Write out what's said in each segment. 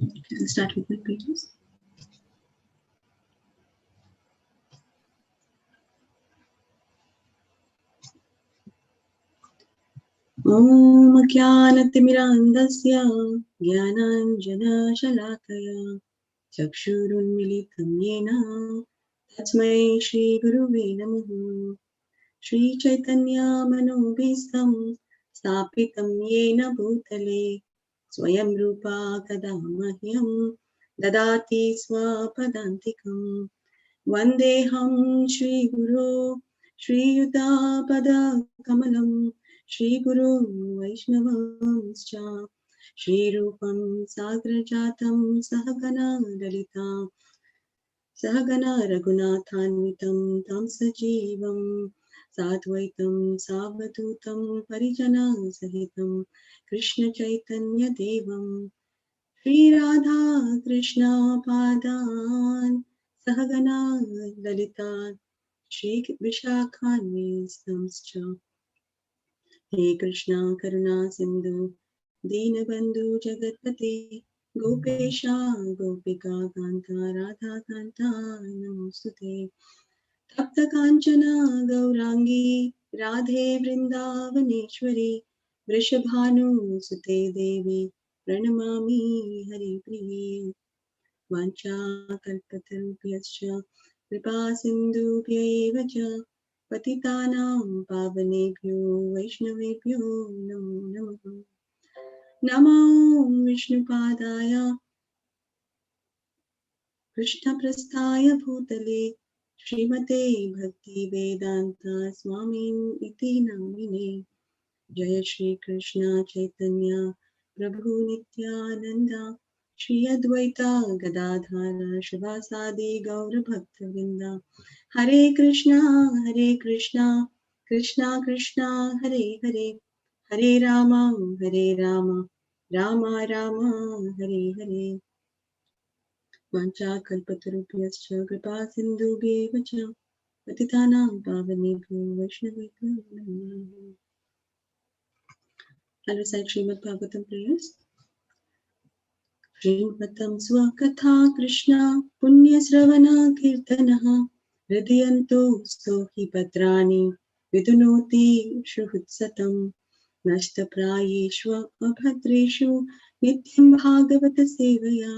I'll start with the pages. Om Jnanatimirandasya Jnananjana-shalakaya Chakshurunmilitam Yena Tasmai Shri Guruve Namaha Shri Chaitanya Manobhistam Stapitam Yena Bhutale Swayam Rupa Kadamahyam Dadati Swapadantikam Vandeham Shri Guru Shri Yudapada Kamalam Shri Guru Vaishnavamscha Shri Rupam Sagrajatam Sahagana Dalita Sahagana Raghunathanvitam Tam Sajivam Sadvaitam Savadutam Parijana Sahitam Krishna Chaitanya Devam Shri Radha Krishna Padan Sahagana Lalita Shri Vishakhanvistamscha He Krishna Karuna Sindhu Dinabandhu Jagatpate Gopesha Gopika Kanta Radha Kanta Namostute Tapta Kanchana Gaurangi Radhe Vrindavaneshwari Vrishabhanu Sute Devi Pranamami Hari Priye Vancha Kalpatarubhyascha Kripa Sindhubhya eva cha Patitanam Pavanebhyo Vaishnavebhyo Namo Namaha Namo Vishnupadaya Krishna Prasthaya Bhutale Srimate Bhakti Vedanta Swamin Iti Namine Jaya Shri Krishna Chaitanya Prabhu Nityananda Shri Advaita Gadadhara Shivasadi Gaura Bhaktavinda Hare Krishna Krishna Krishna Hare Hare Hare Rama Rama Rama Hare Hare Vancha Kalpatarubhyascha Kripa Sindhubhyeva cha Patitanam Pavanebhyo Vaishnavebhyo Namo Namaha. I'll recite Srimad Bhagavatam prayers. Srimvatam Swakatha Krishna Punya Sravana Kirtanaha Hridayanto Stohi Patrani Vidunoti Shuhutsatam Nashta Prayeshva Abhadreshu Nityam Bhagavata Sevaya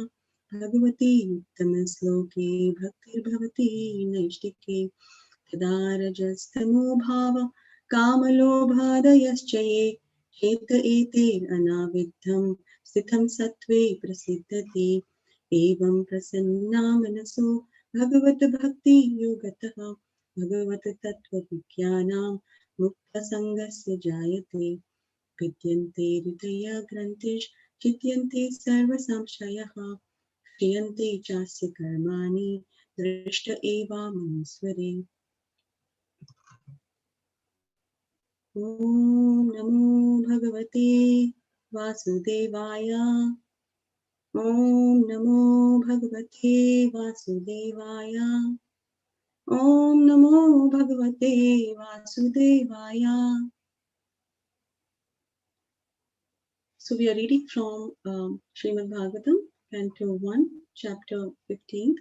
Bhagavati Uttamasloke Bhaktir Bhavati Naishtike Tadarajastamo Bhava Kamalobhadayaschaye Heta ete anaviddham sthitham sattve prasiddhati evam prasanna manaso bhagavat bhakti yogataha bhagavat tattva vijnanam mukta sangasya jayate vidyante hridaya grantish chityante sarva samshayaha shriyante chasya karmani drishta eva manusware. Om Namo Bhagavate Vasudevaya. Om Namo Bhagavate Vasudevaya. Om Namo Bhagavate Vasudevaya. So we are reading from Srimad Bhagavatam, Canto 1, Chapter 15,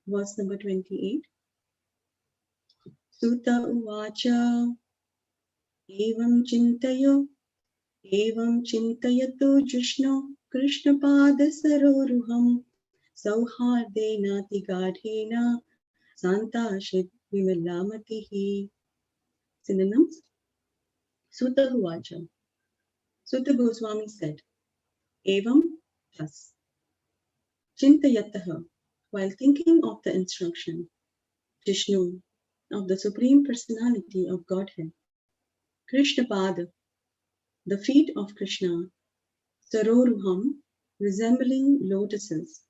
verse number 28. Sutta Uvacha Evam Chintayato Jishno Krishnapada Saroruham Sauhardena Tigadhena Santashit Vimalamatihi. Synonyms. Sutta Huvacha. Sutta Goswami said, Evam, thus. Chintayataha, while thinking of the instruction, Vishnu, of the Supreme Personality of Godhead, Krishnapada, the feet of Krishna, Saroruham, resembling lotuses,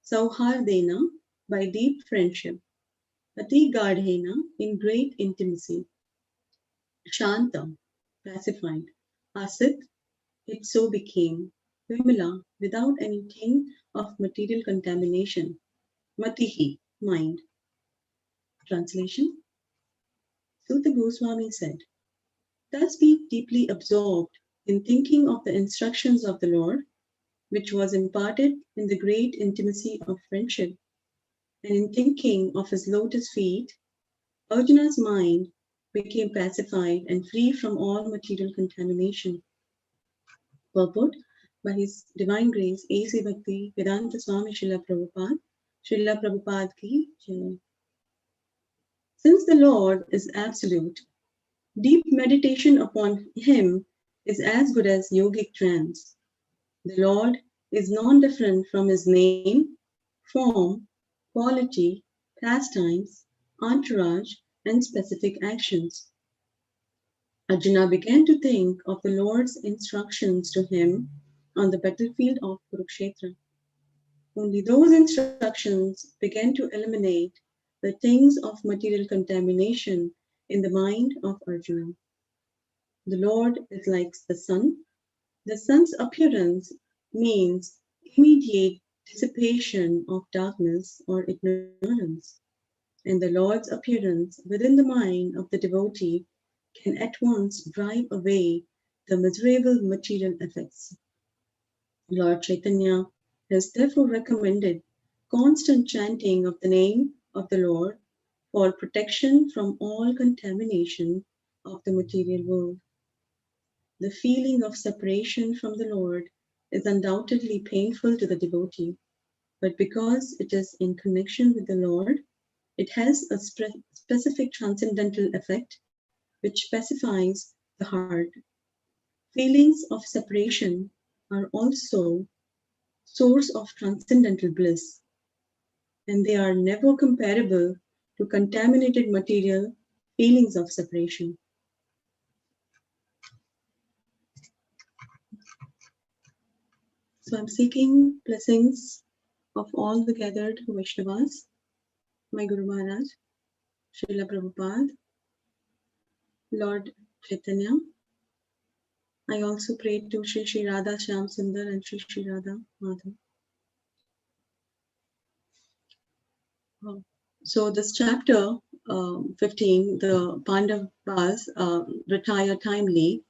Sauhardena, by deep friendship, Ati Gadhena, in great intimacy, Shanta, pacified, Asit, it so became, Vimala, without any taint of material contamination, Matihi, mind. Translation. Sutta Goswami said, thus be deeply absorbed in thinking of the instructions of the Lord, which was imparted in the great intimacy of friendship. And in thinking of his lotus feet, Arjuna's mind became pacified and free from all material contamination. Purport by His Divine Grace A.C. Bhakti Vedanta Swami Srila Prabhupada. Srila Prabhupada ki jai. Since the Lord is absolute, deep meditation upon Him is as good as yogic trance. The Lord is non-different from His name, form, quality, pastimes, entourage, and specific actions. Arjuna began to think of the Lord's instructions to him on the battlefield of Kurukshetra. Only those instructions began to eliminate the things of material contamination in the mind of Arjuna. The Lord is like the sun. The sun's appearance means immediate dissipation of darkness or ignorance. And the Lord's appearance within the mind of the devotee can at once drive away the miserable material effects. Lord Chaitanya has therefore recommended constant chanting of the name of the Lord for protection from all contamination of the material world. The feeling of separation from the Lord is undoubtedly painful to the devotee, but because it is in connection with the Lord, it has a specific transcendental effect which pacifies the heart. Feelings of separation are also source of transcendental bliss, and they are never comparable to contaminated material feelings of separation. So I'm seeking blessings of all the gathered Vaishnavas, my Guru Maharaj, Srila Prabhupada, Lord Chaitanya. I also pray to Sri Sri Radha Shyam Sundar and Sri Sri Radha Madhav. So this chapter 15, the Pandavas retire timely.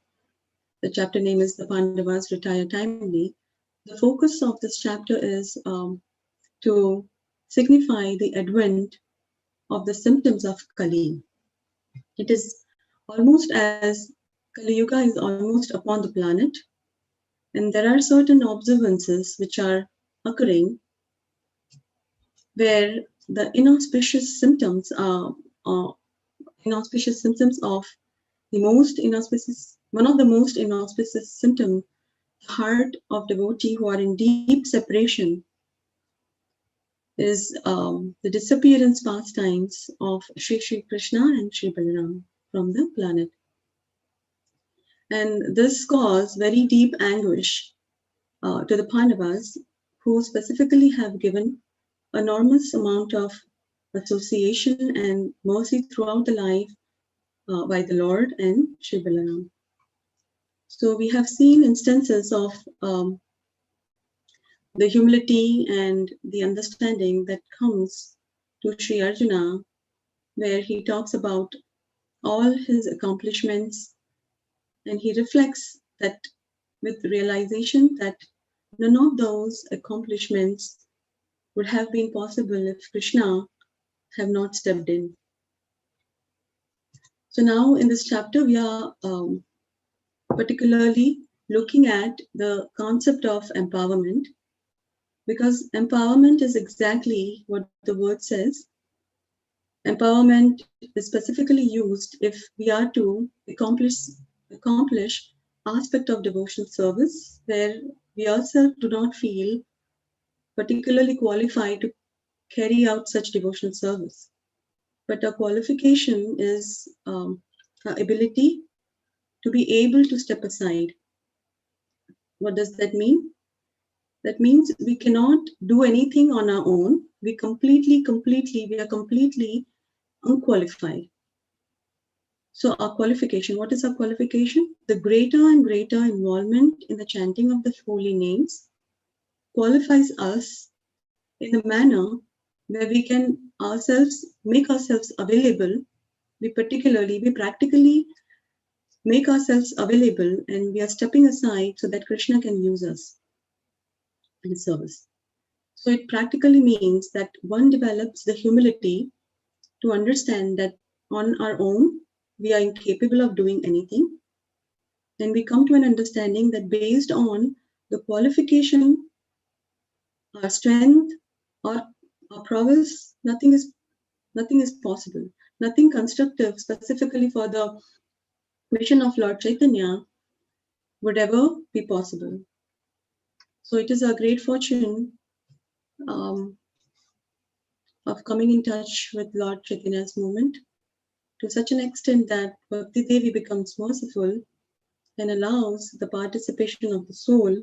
The chapter name is the Pandavas retire timely. The focus of this chapter is to signify the advent of the symptoms of Kali. It is almost as Kali Yuga is almost upon the planet, and there are certain observances which are occurring where the inauspicious symptoms of the most inauspicious, one of the most inauspicious symptoms, the heart of devotee who are in deep separation, is the disappearance pastimes of Sri Sri Krishna and Sri Balaram from the planet. And this caused very deep anguish to the Pandavas, who specifically have given enormous amount of association and mercy throughout the life by the Lord and Sri Balaram. So we have seen instances of the humility and the understanding that comes to Sri Arjuna, where he talks about all his accomplishments and he reflects that with realization that none of those accomplishments would have been possible if Krishna have not stepped in. So now in this chapter, we are particularly looking at the concept of empowerment, because empowerment is exactly what the word says. Empowerment is specifically used if we are to accomplish aspect of devotional service where we ourselves do not feel particularly qualified to carry out such devotional service. But our qualification is our ability to be able to step aside. What does that mean? That means we cannot do anything on our own. We are completely unqualified. So our qualification, what is our qualification? The greater and greater involvement in the chanting of the holy names qualifies us in a manner where we can make ourselves available. We practically make ourselves available, and we are stepping aside so that Krishna can use us. and service. So it practically means that one develops the humility to understand that on our own, we are incapable of doing anything. Then we come to an understanding that based on the qualification, our strength, or our prowess, nothing is possible. Nothing constructive specifically for the mission of Lord Chaitanya would ever be possible. So it is a great fortune um, of coming in touch with Lord Chaitanya's movement to such an extent that Bhakti Devi becomes merciful and allows the participation of the soul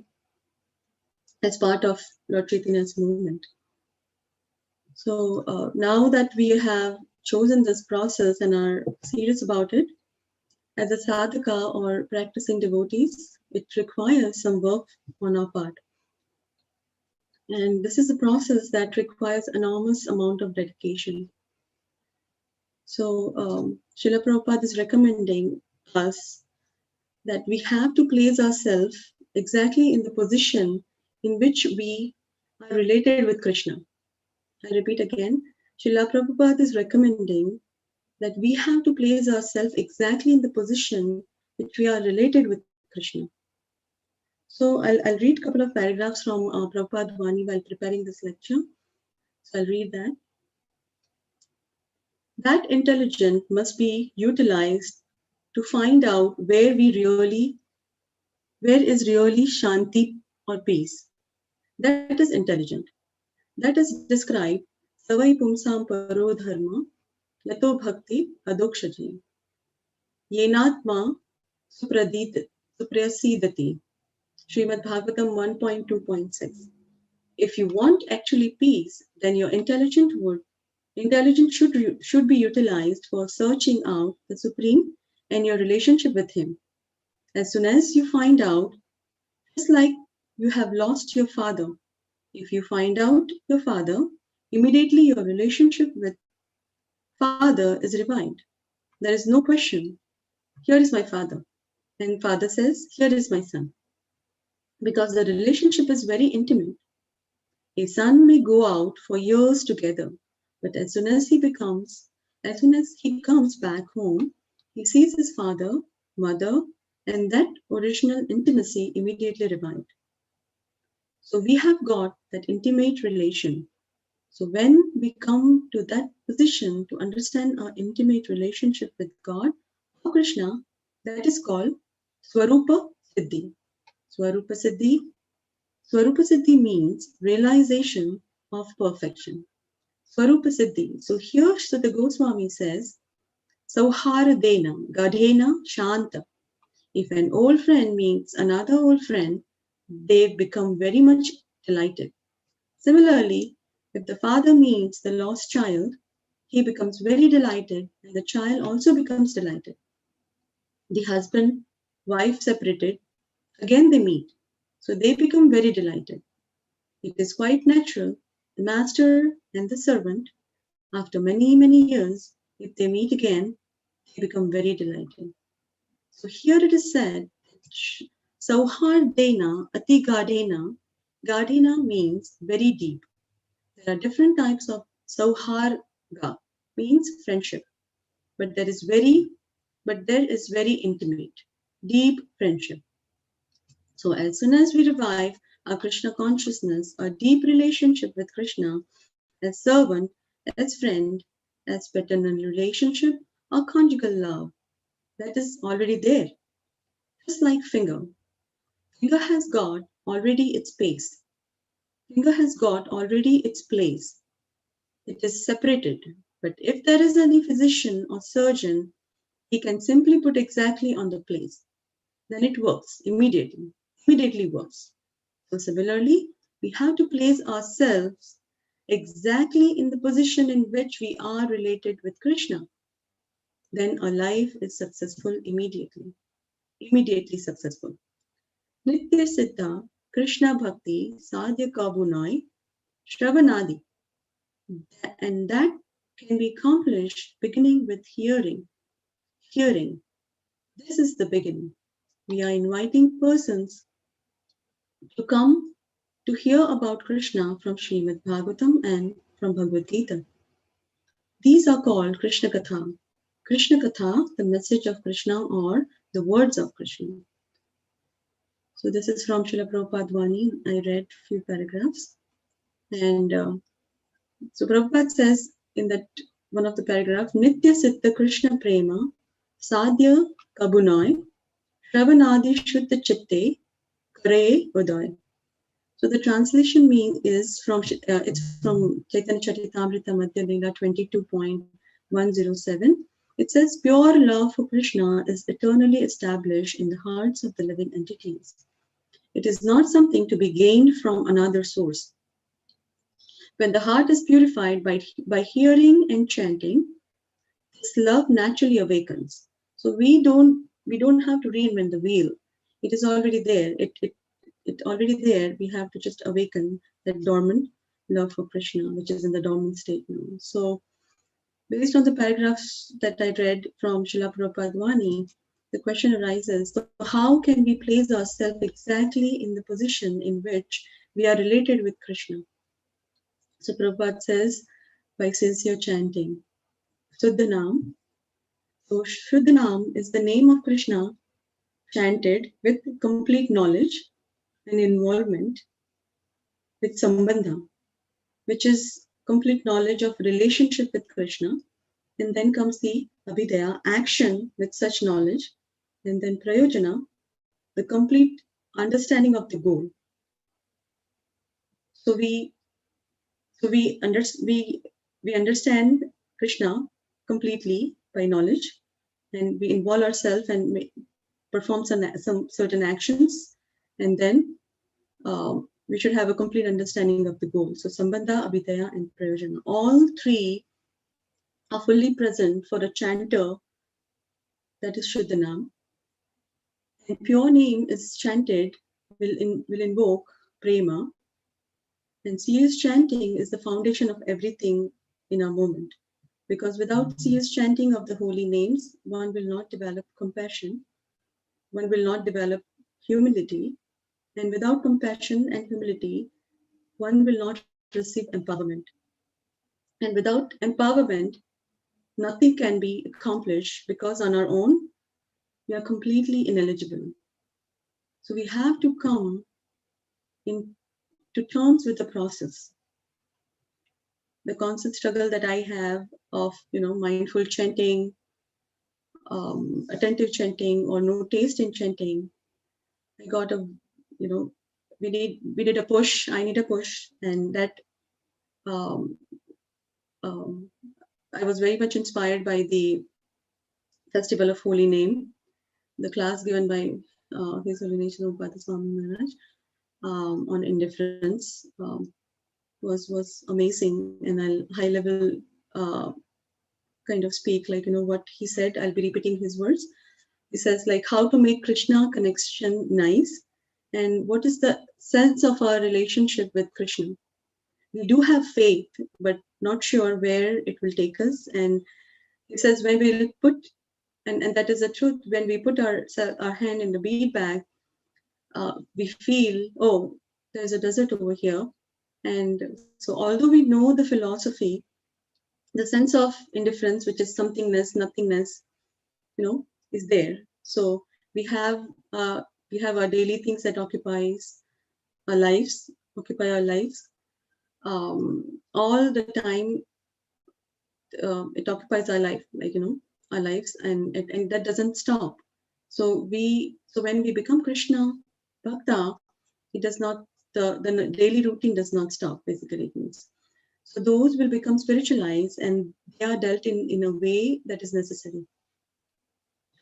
as part of Lord Chaitanya's movement. So now that we have chosen this process and are serious about it, as a sadhaka or practicing devotees, it requires some work on our part. And this is a process that requires enormous amount of dedication. So Srila Prabhupada is recommending us that we have to place ourselves exactly in the position in which we are related with Krishna. I repeat again, Srila Prabhupada is recommending that we have to place ourselves exactly in the position which we are related with Krishna. So I'll read a couple of paragraphs from Prabhupada Vani while preparing this lecture. So I'll read that. That intelligence must be utilized to find out where is really Shanti or peace. That is intelligent. That is described Savai Pumsam Paro Dharma Yato Bhakti Adokshaji Yenatma Suprasidati Srimad Bhagavatam 1.2.6. If you want actually peace, then your intelligence should be utilized for searching out the Supreme and your relationship with Him. As soon as you find out, just like you have lost your father, if you find out your father, immediately your relationship with father is revived. There is no question. Here is my father. And father says, here is my son. Because the relationship is very intimate. A son may go out for years together, but as soon as he comes back home, he sees his father, mother, and that original intimacy immediately revived. So we have got that intimate relation. So when we come to that position to understand our intimate relationship with God or Krishna, that is called Swarupa Siddhi. Swarupa Siddhi. Swarupa Siddhi means realization of perfection. Swarupa Siddhi. So here Sutta Goswami says, Sauharadena, Gadhena, Shanta. If an old friend meets another old friend, they become very much delighted. Similarly, if the father meets the lost child, he becomes very delighted and the child also becomes delighted. The husband, wife separated, again they meet. So they become very delighted. It is quite natural. The master and the servant, after many, many years, if they meet again, they become very delighted. So here it is said, Sauhardena Ati Gadena. Gadena means very deep. There are different types of Sauharga, means friendship. But there is very intimate, deep friendship. So as soon as we revive our Krishna consciousness, a deep relationship with Krishna, as servant, as friend, as paternal relationship, or conjugal love, that is already there. Just like finger. Finger has got already its space. Finger has got already its place. It is separated. But if there is any physician or surgeon, he can simply put exactly on the place. Then it works immediately. Immediately works. So similarly, we have to place ourselves exactly in the position in which we are related with Krishna. Then our life is successful immediately. Immediately successful. Nitya Siddha, Krishna Bhakti, Sadhya Kabunai, Shravanadi. And that can be accomplished beginning with hearing. Hearing. This is the beginning. We are inviting persons to come to hear about Krishna from Srimad Bhagavatam and from Bhagavad Gita. These are called Krishna Katha. Krishna Katha, the message of Krishna or the words of Krishna. So this is from Srila Prabhupada Vani. I read a few paragraphs. And so Prabhupada says in that one of the paragraphs, Nitya Siddha Krishna Prema Sadhya Kabunai Shravanadi Shuddha Chitte Kare Uday. So the translation is from it's from Chaitanya Charitamrita Madhya Lila 22.107. It says, pure love for Krishna is eternally established in the hearts of the living entities. It is not something to be gained from another source. When the heart is purified by hearing and chanting, this love naturally awakens. So we don't have to reinvent the wheel. It is already there. It already there. We have to just awaken that dormant love for Krishna, which is in the dormant state now. So based on the paragraphs that I read from Srila Prabhupada Vani, the question arises, so how can we place ourselves exactly in the position in which we are related with Krishna? So Prabhupada says, by sincere chanting. Shuddhanam. So Shuddhanam is the name of Krishna chanted with complete knowledge and involvement with Sambandha, which is complete knowledge of relationship with Krishna. And then comes the Abhidaya, action with such knowledge. And then Prayojana, the complete understanding of the goal. So we understand Krishna completely by knowledge, and we involve ourselves and perform some certain actions, and then we should have a complete understanding of the goal. So Sambandha, Abhidaya, and Prayojana, all three are fully present for a chanter, that is Shuddhanam. And pure name is chanted, will invoke prema, and serious chanting is the foundation of everything in our moment. Because without serious chanting of the holy names, one will not develop compassion, one will not develop humility, and without compassion and humility, one will not receive empowerment. And without empowerment, nothing can be accomplished, because on our own, we are completely ineligible. So we have to come to terms with the process. The constant struggle that I have of mindful chanting, attentive chanting, or no taste in chanting. I got we did a push. I need a push, and that I was very much inspired by the Festival of Holy Name, the class given by His Holiness Rupada Swami Maharaj on indifference. Was amazing, and I'll high level kind of speak what he said. I'll be repeating his words. He says how to make Krishna connection nice, and what is the sense of our relationship with Krishna. We do have faith, but not sure where it will take us. And he says when we put, and that is the truth, when we put our hand in the bead bag, we feel, oh, there's a desert over here. And so although we know the philosophy, the sense of indifference, which is somethingness, nothingness, is there. So we have our daily things that occupy our lives. All the time, it occupies our life, our lives, and that doesn't stop. So when we become Krishna Bhakta, it does not, the daily routine does not stop, basically it means. So those will become spiritualized, and they are dealt in a way that is necessary.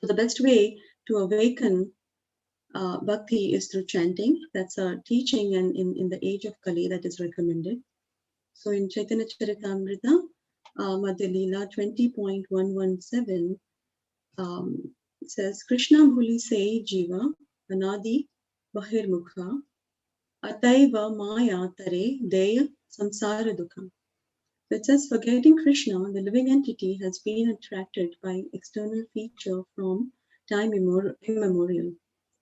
So the best way to awaken bhakti is through chanting. That's our teaching, and in the age of Kali, that is recommended. So in Chaitanya Charitamrita, Madhya Lila 20.117, it says, Krishna bhuli se jiva anadi bahirmukha ataiva maya tare deya samsara dukha. So it says, forgetting Krishna, the living entity has been attracted by external feature from time immemorial.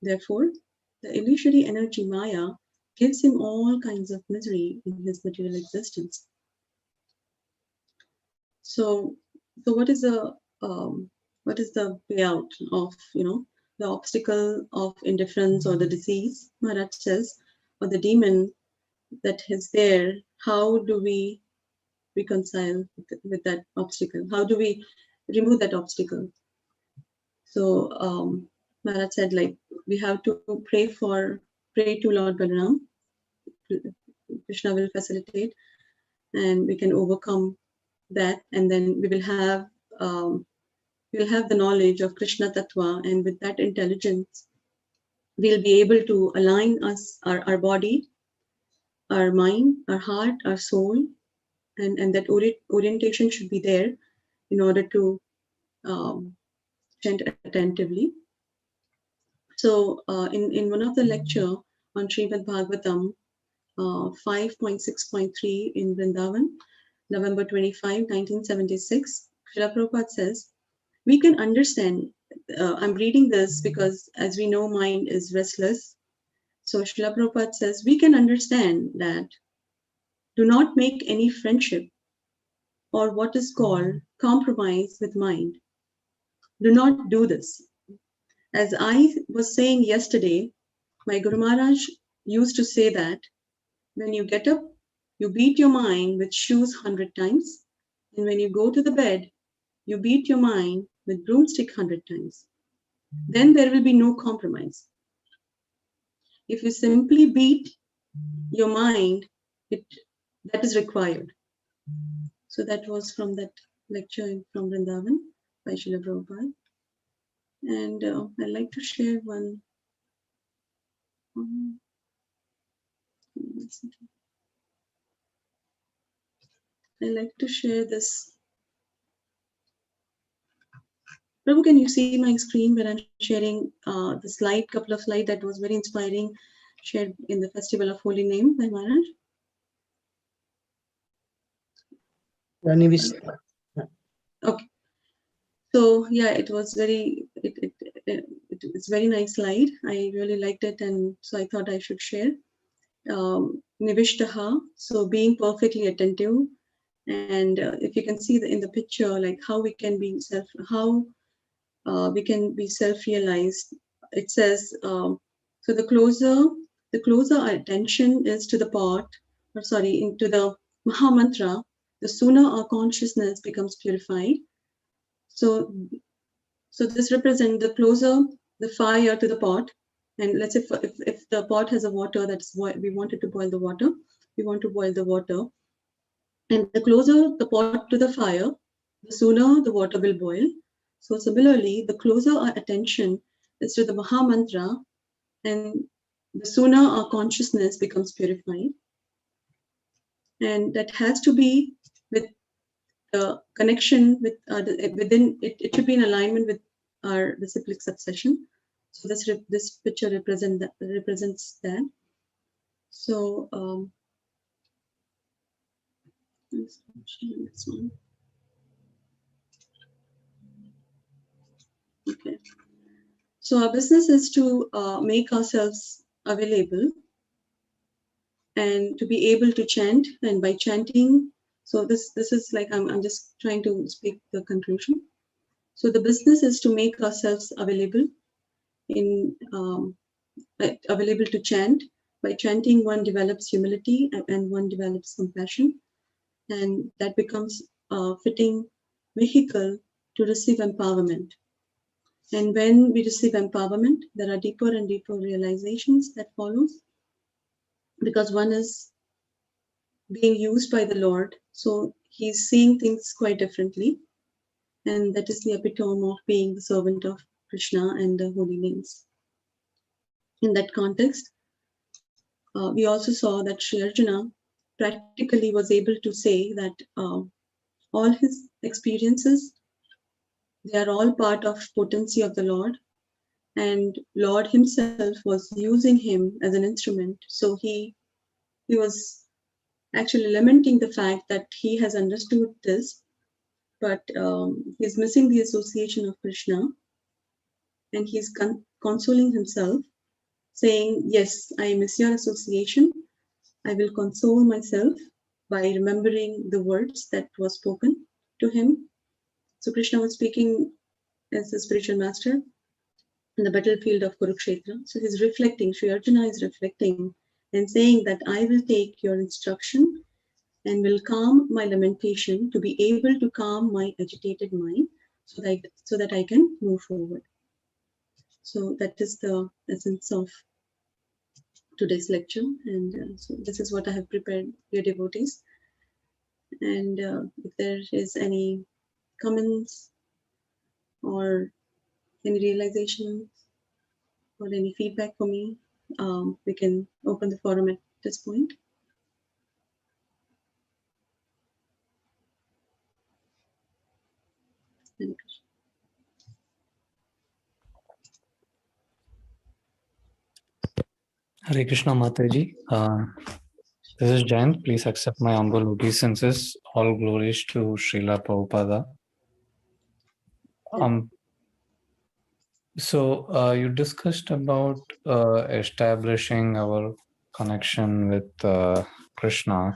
Therefore, the illusory energy Maya gives him all kinds of misery in his material existence. So what is the way out of the obstacle of indifference or the disease? Maharaj says, or the demon that is there. How do we reconcile with that obstacle? How do we remove that obstacle? So Maharaj said, like, we have to pray to Lord Balaram. Krishna will facilitate, and we can overcome that, and then we will have the knowledge of Krishna Tattva, and with that intelligence, we'll be able to align our body, our mind, our heart, our soul, and that orientation should be there in order to chant attentively. So in one of the lecture on Srimad Bhagavatam 5.6.3 in Vrindavan, November 25, 1976, Srila Prabhupada says, we can understand, I'm reading this because as we know, mind is restless. So Srila Prabhupada says, we can understand that do not make any friendship or what is called compromise with mind. Do not do this. As I was saying yesterday, my Guru Maharaj used to say that when you get up, you beat your mind with shoes 100 times. And when you go to the bed, you beat your mind with broomstick 100 times. Then there will be no compromise. If you simply beat your mind, that is required. So that was from that lecture from Vrindavan by Srila Prabhupada. And I'd like to share one. I'd like to share this. Prabhu, can you see my screen where I'm sharing the slide, couple of slides that was very inspiring, shared in the Festival of Holy Name by Maharaj? Okay. So yeah, it was it's very nice slide. I really liked it, and so I thought I should share. Nivishtaha, so being perfectly attentive, and if you can see in the picture, like how we can be self-realized. It says, so the closer our attention is to the pot, into the Mahamantra, the sooner our consciousness becomes purified. So this represents the closer the fire to the pot, and let's say if the pot has a water that's we wanted to boil the water, we want to boil the water, and the closer the pot to the fire, the sooner the water will boil. So similarly, the closer our attention is to the Mahamantra, and the sooner our consciousness becomes purified. And that has to be with the connection with within it. It should be in alignment with our disciplic succession. So this picture represents that. So this one. Okay. So our business is to make ourselves available and to be able to chant, and by chanting, so this is like I'm just trying to speak the conclusion. So the business is to make ourselves available available to chant. By chanting, one develops humility and one develops compassion, and that becomes a fitting vehicle to receive empowerment. And when we receive empowerment, there are deeper and deeper realizations that follows, because one is being used by the Lord, so he's seeing things quite differently, and that is the epitome of being the servant of Krishna and the holy names. In that context, we also saw that Sri Arjuna practically was able to say that all his experiences, they are all part of potency of the Lord, and Lord himself was using him as an instrument. So he was actually lamenting the fact that he has understood this, but he's missing the association of Krishna, and he's consoling himself saying, yes, I miss your association. I will console myself by remembering the words that was spoken to him. So Krishna was speaking as a spiritual master in the battlefield of Kurukshetra. So he's reflecting, Sri Arjuna is reflecting and saying that I will take your instruction and will calm my lamentation to be able to calm my agitated mind so that I can move forward. So that is the essence of today's lecture. And so this is what I have prepared, dear devotees. And if there is any comments or any realizations or any feedback for me, we can open the forum at this point. Hare Krishna Mataji. This is Jayant. Please accept my humble obeisances. All glories to Srila Prabhupada. So you discussed about establishing our connection with Krishna.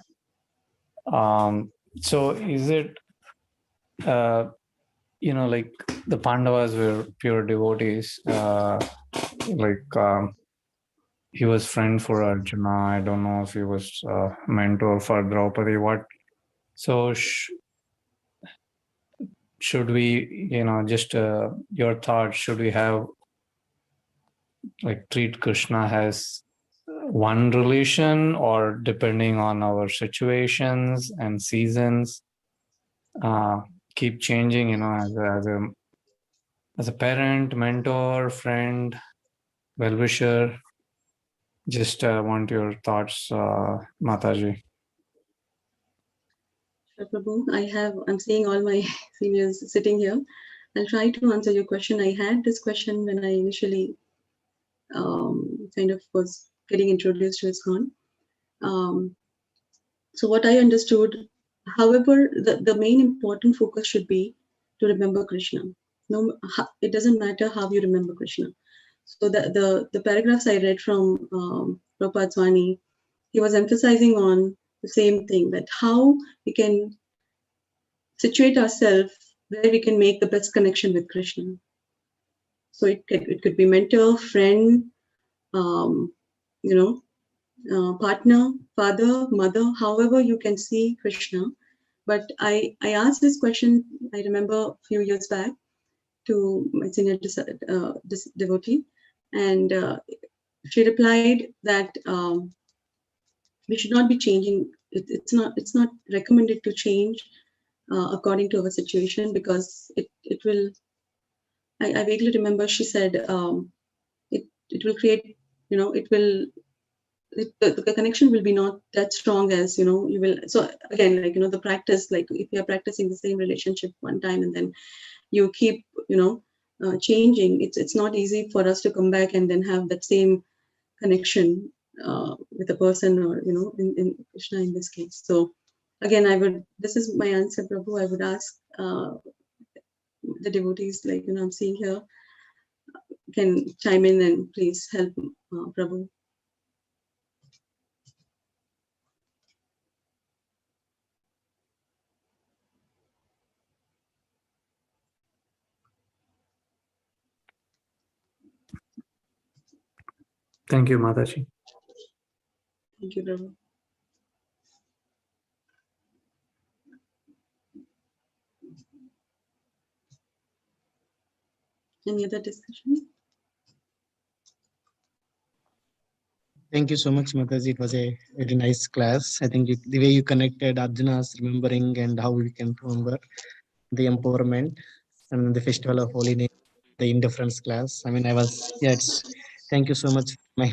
So is it, like the Pandavas were pure devotees, he was friend for Arjuna. I don't know if he was mentor for Draupadi. So should we, just your thoughts, should we have treat Krishna as one relation, or depending on our situations and seasons, keep changing, as a parent, mentor, friend, well-wisher? Just want your thoughts, Mataji. Sure, Prabhu. I'm seeing all my seniors sitting here. I'll try to answer your question. I had this question when I initially kind of was getting introduced to ISKCON. So what I understood, however, the main important focus should be to remember Krishna. No, it doesn't matter how you remember Krishna. So the paragraphs I read from Prabhupada's Vani, he was emphasizing on the same thing, that how we can situate ourselves where we can make the best connection with Krishna. So it could be mentor, friend, partner, father, mother, however you can see Krishna. But I asked this question, I remember a few years back, to my senior devotee, and she replied that we should not be changing. It's not recommended to change according to our situation, because it will. I vaguely remember she said it will create, it will. The connection will be not that strong as you will. So again, the practice, like if you are practicing the same relationship one time and then you keep changing, it's not easy for us to come back and then have that same connection with a person, or in Krishna in this case. So again, this is my answer, Prabhu. I would ask the devotees, I'm seeing here, can chime in and please help Prabhu. Thank you, Mataji. Thank you, Prabhu. Any other discussion? Thank you so much, Mataji. It was a very nice class. I think the way you connected Arjuna's remembering and how we can remember the empowerment and the festival of Holy Name, the indifference class. I mean, thank you so much for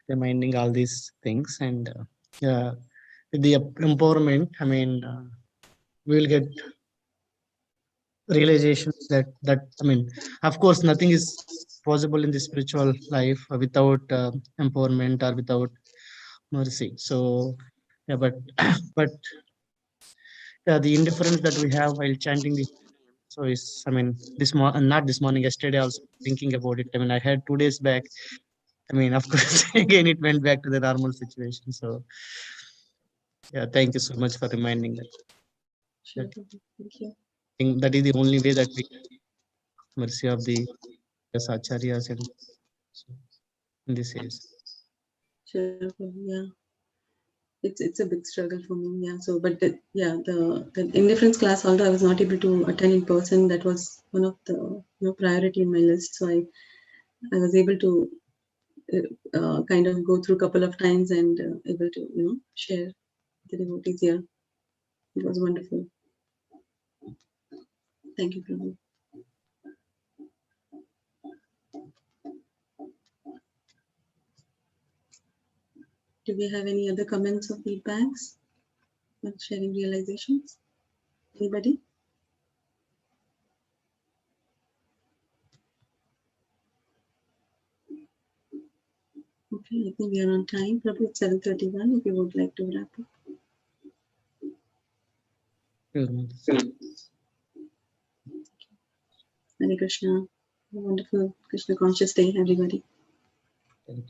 reminding all these things. And with the empowerment, I mean, we will get realization that I mean, of course, nothing is possible in the spiritual life without empowerment or without mercy. So yeah, but but the indifference that we have while chanting the so is, I mean, not this morning, yesterday also thinking about it. I mean, I had 2 days back I mean, of course, again, it went back to the normal situation. So, yeah, thank you so much for reminding that. Sure, Prabhu. Thank you. I think that is the only way that we mercy of the acharyas and so in this is. Sure, Prabhu. Yeah. It's a big struggle for me. Yeah. So, but the indifference class, although I was not able to attend in person, that was one of the priority in my list. So I was able to kind of go through a couple of times and able to share the devotees here. It was wonderful. Thank you, Prabhu. Do we have any other comments or feedbacks or sharing realizations? Anybody? Okay, I think we are on time. Probably it's 7:31. If you would like to wrap up. Hare Krishna. A wonderful Krishna conscious day, everybody.